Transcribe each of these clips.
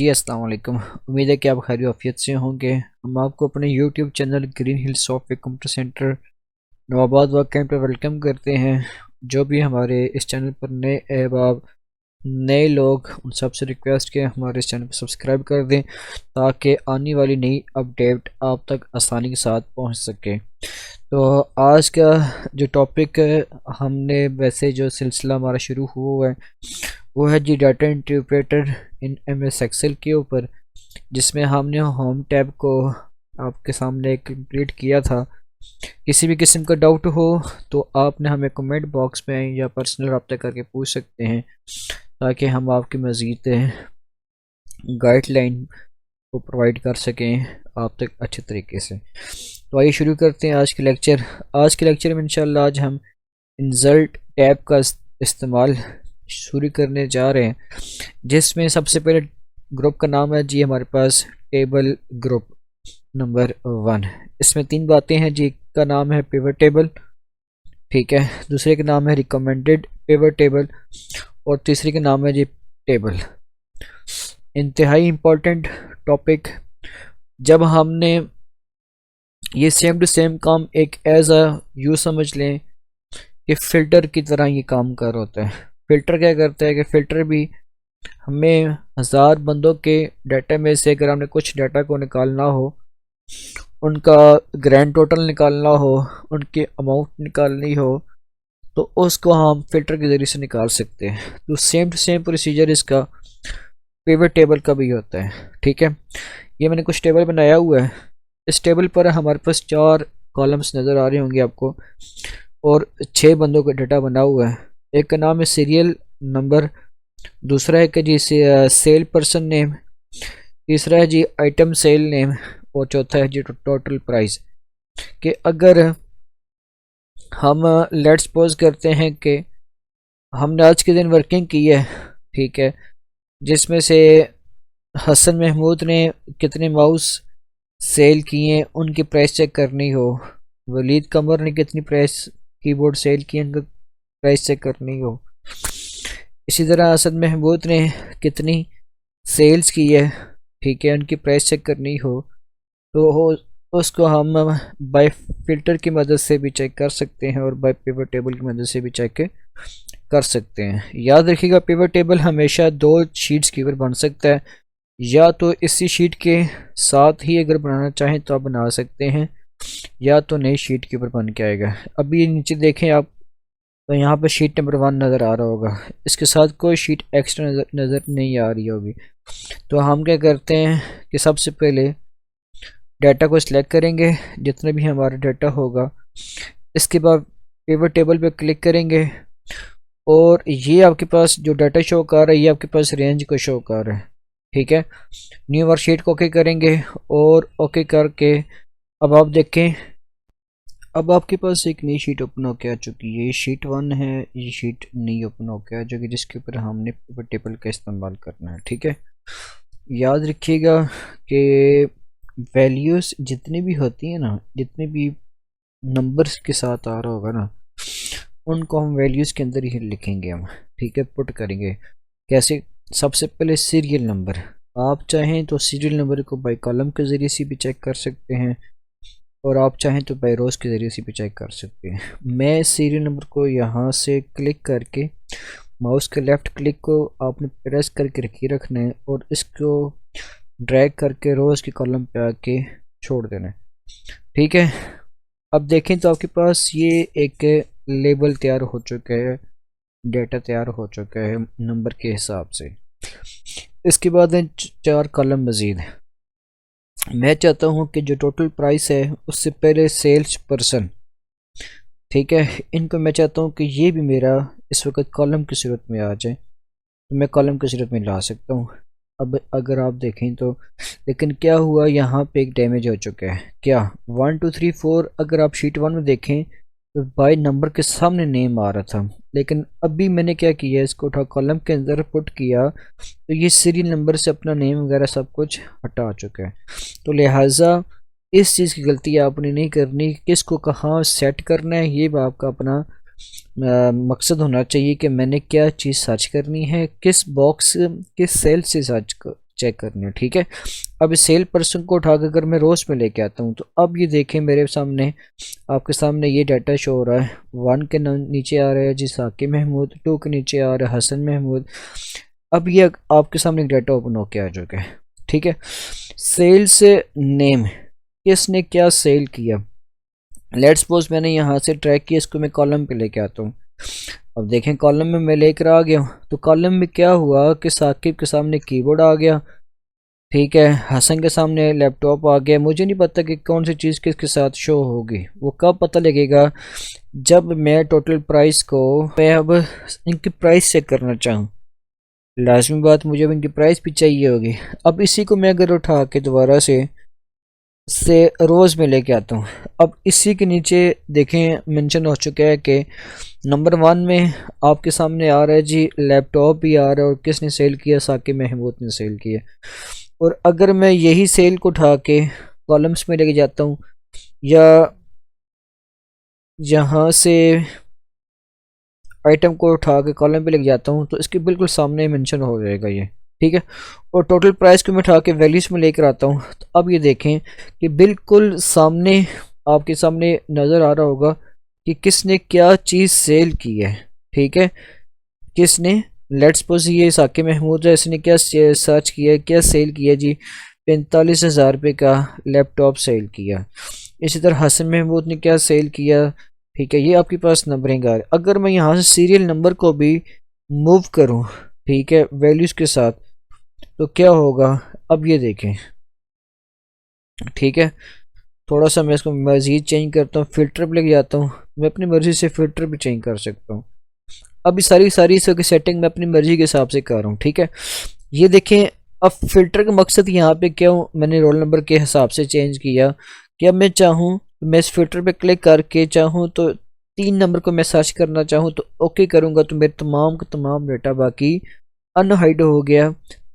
जी अस्सलाम वालेकुम। उम्मीद है कि आप खैर आफियत से होंगे। हम आपको अपने YouTube channel Green Hill software computer centre Nawabad वाकई पे वेलकम करते हैं। जो भी हमारे इस चैनल पर नए अहबाब नए लोग, उन सबसे रिक्वेस्ट के हमारे इस चैनल को सब्सक्राइब कर दें ताकि आने वाली नई अपडेट आप तक आसानी के साथ पहुंच सके। तो आज का जो टॉपिक है, हमने वैसे जो सिलसिला हमारा शुरू हुआ है वो है जी डाटा इंटरप्रेटर इन MS एक्सेल के ऊपर, जिसमें हमने होम टैब को आपके सामने कंप्लीट किया था। किसी भी किस्म का डाउट हो तो आपने हमें कमेंट बॉक्स में या पर्सनल रब्ता करके पूछ सकते हैं ताकि हम आपकी मज़ीद गाइडलाइन को प्रोवाइड कर सकें आप तक अच्छे तरीके से। तो आइए शुरू करते हैं आज के लेक्चर में इंशाल्लाह आज हम इंसर्ट टैब का इस्तेमाल शुरू करने जा रहे हैं, जिसमें सबसे पहले ग्रुप का नाम है जी हमारे पास टेबल ग्रुप नंबर 1। इसमें 3 बातें हैं जी। का नाम है पिवट टेबल, ठीक है। दूसरे का नाम है रिकमेंडेड पिवट टेबल और तीसरे का नाम है जी टेबल। इंतहाई इम्पोर्टेंट टॉपिक। जब हमने ये सेम टू सेम काम एक एज अ यू समझ लें कि फ़िल्टर की तरह ये काम कर होता है। फ़िल्टर क्या करता है कि फ़िल्टर भी हमें 1000 बंदों के डाटा में से अगर हमने कुछ डाटा को निकालना हो, उनका ग्रैंड टोटल निकालना हो, उनकी अमाउंट निकालनी हो, तो उसको हम फ़िल्टर के ज़रिए से निकाल सकते हैं। तो सेम टू सेम प्रोसीजर इसका पिवट टेबल का भी होता है, ठीक है। ये मैंने कुछ टेबल बनाया हुआ है। इस टेबल पर हमारे पास 4 कॉलम्स नज़र आ रहे होंगे आपको और 6 बंदों का डाटा बना हुआ है। एक का नाम है सीरियल नंबर, दूसरा है कि जी सेल पर्सन नेम, तीसरा है जी आइटम सेल नेम और चौथा है जी टोटल प्राइस। कि अगर हम लेट्स सपोज करते हैं कि हमने आज के दिन वर्किंग की है, ठीक है, जिसमें से हसन महमूद ने कितने माउस सेल किए उनकी प्राइस चेक करनी हो, वलीद कमर ने कितनी प्राइस कीबोर्ड सेल किए उनका प्राइस चेक करनी हो, इसी तरह असद महमूद ने कितनी सेल्स की है, ठीक है, उनकी प्राइस चेक करनी हो, तो उसको हम बाय फिल्टर की मदद से भी चेक कर सकते हैं और बाय पिवट टेबल की मदद से भी चेक कर सकते हैं। याद रखिएगा पिवट टेबल हमेशा 2 शीट्स के ऊपर बन सकता है, या तो इसी शीट के साथ ही अगर बनाना चाहें तो आप बना सकते हैं, या तो नई शीट के ऊपर बन के आएगा। अभी नीचे देखें आप, तो यहाँ पर शीट नंबर 1 नज़र आ रहा होगा, इसके साथ कोई शीट एक्स्ट्रा नज़र नहीं आ रही होगी। तो हम क्या करते हैं कि सबसे पहले डाटा को सिलेक्ट करेंगे, जितना भी हमारा डाटा होगा। इसके बाद पिवट टेबल पे क्लिक करेंगे और ये आपके पास जो डाटा शो कर रहा है ये आपके पास रेंज को शो कर रहा है, ठीक है। न्यू वर्कशीट को ओके करेंगे और ओके करके अब आप देखें, अब आपके पास एक नई शीट ओपन होकर आ चुकी है। ये शीट 1 है, ये शीट नई ओपन होकर आ चुकी है जिसके ऊपर हमने पिवट टेबल का इस्तेमाल करना है, ठीक है। याद रखिएगा कि वैल्यूज़ जितनी भी होती हैं ना, जितने भी नंबर्स के साथ आ रहा होगा ना, उनको हम वैल्यूज़ के अंदर ही लिखेंगे हम, ठीक है, पुट करेंगे। कैसे? सबसे पहले सीरियल नंबर। आप चाहें तो सीरियल नंबर को बाय कॉलम के ज़रिए से भी चेक कर सकते हैं और आप चाहें तो बाय रोज़ के ज़रिए से भी चेक कर सकते हैं। मैं सीरियल नंबर को यहाँ से क्लिक करके, माउस के लेफ़्ट क्लिक को आपने प्रेस करके रखना है और इसको ड्रैग करके रोज़ की कॉलम पे आके छोड़ देना है, ठीक है। अब देखें तो आपके पास ये एक लेबल तैयार हो चुका है, डेटा तैयार हो चुका है नंबर के हिसाब से। इसके बाद 4 कॉलम मज़ीद। मैं चाहता हूँ कि जो टोटल प्राइस है उससे पहले सेल्स पर्सन, ठीक है, इनको मैं चाहता हूँ कि ये भी मेरा इस वक्त कॉलम की सूरत में आ जाए, तो मैं कॉलम की सूरत में ला सकता हूँ। अब अगर आप देखें तो, लेकिन क्या हुआ, यहाँ पे एक डैमेज हो चुका है। क्या? 1 2 3 4 अगर आप शीट 1 में देखें तो बाय नंबर के सामने नेम आ रहा था, लेकिन अभी मैंने क्या किया, इसको उठा कॉलम के अंदर पुट किया तो ये सीरियल नंबर से अपना नेम वगैरह सब कुछ हटा चुका है। तो लिहाजा इस चीज़ की गलती आपने नहीं करनी। किसको कहाँ सेट करना है ये आपका अपना मकसद होना चाहिए कि मैंने क्या चीज़ सर्च करनी है, किस बॉक्स किस सेल से सर्च चेक करनी है, ठीक है। अब इस सेल पर्सन को उठाकर अगर मैं रोज में लेके आता हूँ तो अब ये देखें मेरे सामने, आपके सामने ये डाटा शो हो रहा है। 1 के नीचे आ रहा है जी साकिब महमूद, 2 के नीचे आ रहा है हसन महमूद। अब ये आपके सामने एक डाटा ओपन होके आ चुका है, ठीक है। सेल्स नेम, किसने क्या सेल किया। लेट्स सपोज मैंने यहाँ से ट्रैक किया, इसको मैं कॉलम पे लेके आता हूँ। अब देखें कॉलम में मैं लेकर आ गया हूँ, तो कॉलम में क्या हुआ कि साकिब के सामने कीबोर्ड आ गया, ठीक है, हसन के सामने लैपटॉप आ गया। मुझे नहीं पता कि कौन सी चीज़ किसके साथ शो होगी, वो कब पता लगेगा, जब मैं टोटल प्राइस को मैं अब इनकी प्राइस चेक करना चाहूँ। लाजमी बात मुझे अब इनकी प्राइस भी चाहिए होगी। अब इसी को मैं अगर उठा के दोबारा से रोज़ में लेके आता हूँ। अब इसी के नीचे देखें मेंशन हो चुका है कि नंबर 1 में आपके सामने आ रहा है जी लैपटॉप भी आ रहा है, और किसने सेल किया, साकिब महमूद ने सेल किया। और अगर मैं यही सेल को उठा के कॉलम्स में लेके जाता हूँ, या यहाँ से आइटम को उठा के कॉलम पे लेके जाता हूँ, तो इसके बिल्कुल सामने मेंशन हो जाएगा ये, ठीक है। और टोटल प्राइस को मैं उठा के वैल्यूज में लेकर आता हूँ, तो अब ये देखें कि बिल्कुल सामने आपके सामने नज़र आ रहा होगा कि किसने क्या चीज़ सेल की है, ठीक है। किसने, लेट्स सपोज ये साकिब महमूद है, इसने क्या सर्च किया, क्या सेल किया जी, 45,000 रुपये का लैपटॉप सेल किया। इसी तरह हसन महमूद ने क्या सेल किया, ठीक है। ये आपके पास नंबरिंग आ रही है। अगर मैं यहाँ से सीरियल नंबर को भी मूव करूँ, ठीक है, वैल्यूज़ के साथ, तो क्या होगा, अब ये देखें, ठीक है। थोड़ा सा मैं इसको मज़ीद चेंज करता हूँ, फ़िल्टर पर लेके जाता हूँ, मैं अपनी मर्ज़ी से फ़िल्टर भी चेंज कर सकता हूँ। अभी सारी इसकी सेटिंग मैं अपनी मर्ज़ी के हिसाब से कर रहा हूँ, ठीक है। ये देखें, अब फ़िल्टर का मकसद यहाँ पे क्यों मैंने रोल नंबर के हिसाब से चेंज किया कि अब मैं चाहूँ मैं इस फिल्टर पे क्लिक करके चाहूँ तो 3 नंबर को मैं सर्च करना चाहूँ तो ओके करूँगा, तो मेरे तमाम का तमाम डाटा बाकी अनहाइड हो गया।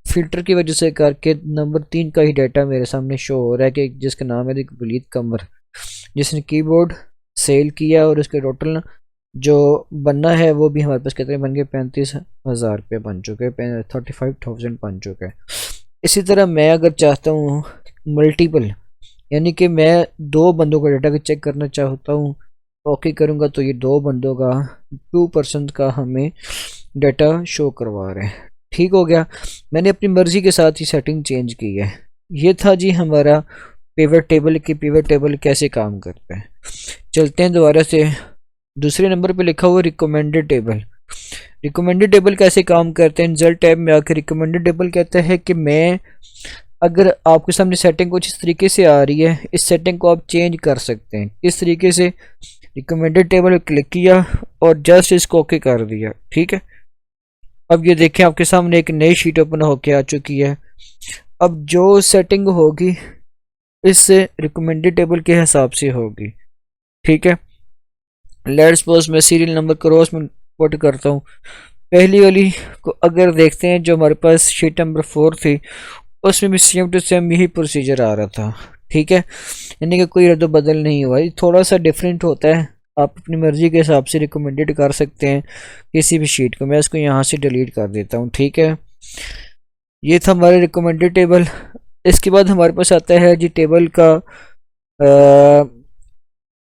फ़िल्टर की वजह से करके नंबर 3 का ही डाटा मेरे सामने शो हो रहा है कि जिसका नाम है वलीद कमर, जिसने कीबोर्ड सेल किया, और उसके टोटल जो बनना है वो भी हमारे पास कितने बन गए, 35,000 रुपये बन चुके हैं, 35,000 बन चुके हैं। इसी तरह मैं अगर चाहता हूँ मल्टीपल, यानी कि मैं 2 बंदों का डाटा चेक करना चाहता हूँ, ओके करूँगा तो ये 2 बंदों का 2% का हमें डाटा शो करवा रहे हैं, ठीक हो गया। मैंने अपनी मर्ज़ी के साथ ही सेटिंग चेंज की है। ये था जी हमारा पिवट टेबल की पिवट टेबल कैसे काम करता है। चलते हैं दोबारा से, दूसरे नंबर पे लिखा हुआ रिकमेंडेड टेबल। रिकमेंडेड टेबल कैसे काम करते हैं, रिजल्ट टैब में आकर रिकमेंडेड टेबल कहता है कि मैं, अगर आपके सामने सेटिंग कुछ इस तरीके से आ रही है, इस सेटिंग को आप चेंज कर सकते हैं इस तरीके से। रिकमेंडेड टेबल क्लिक किया और जस्ट इसको ओके कर दिया, ठीक है। अब ये देखें आपके सामने एक नई शीट ओपन होके आ चुकी है। अब जो सेटिंग होगी इस रिकमेंडेड टेबल के हिसाब से होगी, ठीक है। लेट्स सपोज मैं सीरियल नंबर को रोज में पुट करता हूँ। पहली वाली को अगर देखते हैं जो हमारे पास शीट नंबर 4 थी, उसमें भी सेम टू सेम यही प्रोसीजर आ रहा था, ठीक है। यानी कि कोई रद्द बदल नहीं हुआ, थोड़ा सा डिफरेंट होता है, आप अपनी मर्ज़ी के हिसाब से रिकमेंडेड कर सकते हैं किसी भी शीट को। मैं इसको यहाँ से डिलीट कर देता हूँ, ठीक है। ये था हमारे रिकमेंडेड टेबल। इसके बाद हमारे पास आता है जी टेबल का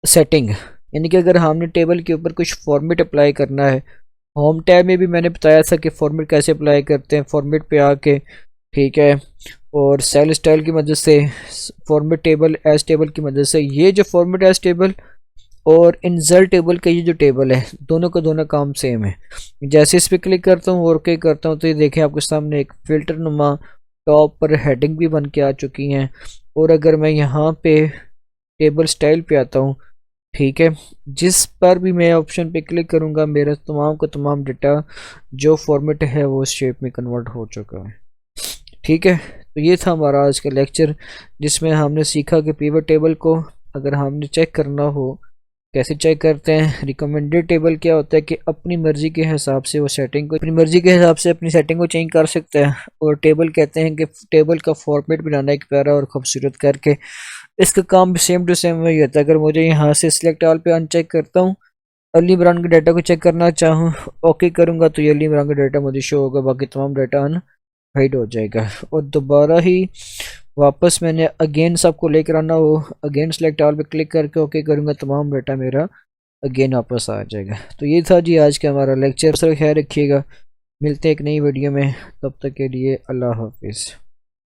सेटिंग, यानी कि अगर हमने टेबल के ऊपर कुछ फॉर्मेट अप्लाई करना है। होम टैब में भी मैंने बताया था कि फॉर्मेट कैसे अप्लाई करते हैं, फॉर्मेट पे आके, ठीक है, और सेल स्टाइल की मदद से, फॉर्मेट टेबल एज टेबल की मदद से। ये जो फॉर्मेट एज टेबल और इंसर्ट टेबल का ये जो टेबल है, दोनों का दोनों काम सेम है। जैसे इस पर क्लिक करता हूँ और ओके करता हूँ तो ये देखें आपके सामने एक फिल्टर नुमा टॉप पर हेडिंग भी बन के आ चुकी हैं। और अगर मैं यहाँ पे टेबल स्टाइल पे आता हूँ, ठीक है, जिस पर भी मैं ऑप्शन पे क्लिक करूँगा मेरा तमाम का तमाम डेटा जो फॉर्मेट है वो उस शेप में कन्वर्ट हो चुका है, ठीक है। तो ये था हमारा आज का लेक्चर, जिसमें हमने सीखा कि पिवट टेबल को अगर हमने चेक करना हो कैसे चेक करते हैं। रिकमेंडेड टेबल क्या होता है कि अपनी मर्ज़ी के हिसाब से वो सेटिंग को, अपनी मर्ज़ी के हिसाब से अपनी सेटिंग को चेंज कर सकता है। और टेबल कहते हैं कि टेबल का फॉर्मेट बनाना एक प्यारा और खूबसूरत करके, इसका काम भी सेम टू सेम वही होता है। अगर मुझे यहाँ से सिलेक्ट ऑल पे अनचेक करता हूँ, अर्ली ब्राउन के डाटा को चेक करना चाहूँ, ओके करूँगा तो ये अर्ली ब्राउन का डाटा मुझे शो होगा, बाकी तमाम डाटा अन हाइड हो जाएगा। और दोबारा ही वापस मैंने अगेन सबको लेकर आना हो, अगेन सेलेक्ट ऑल पे क्लिक करके ओके करूँगा, तमाम डाटा मेरा अगेन वापस आ जाएगा। तो ये था जी आज का हमारा लेक्चर। सर ख्याल रखिएगा, मिलते हैं एक नई वीडियो में, तब तक के लिए अल्लाह हाफिज़।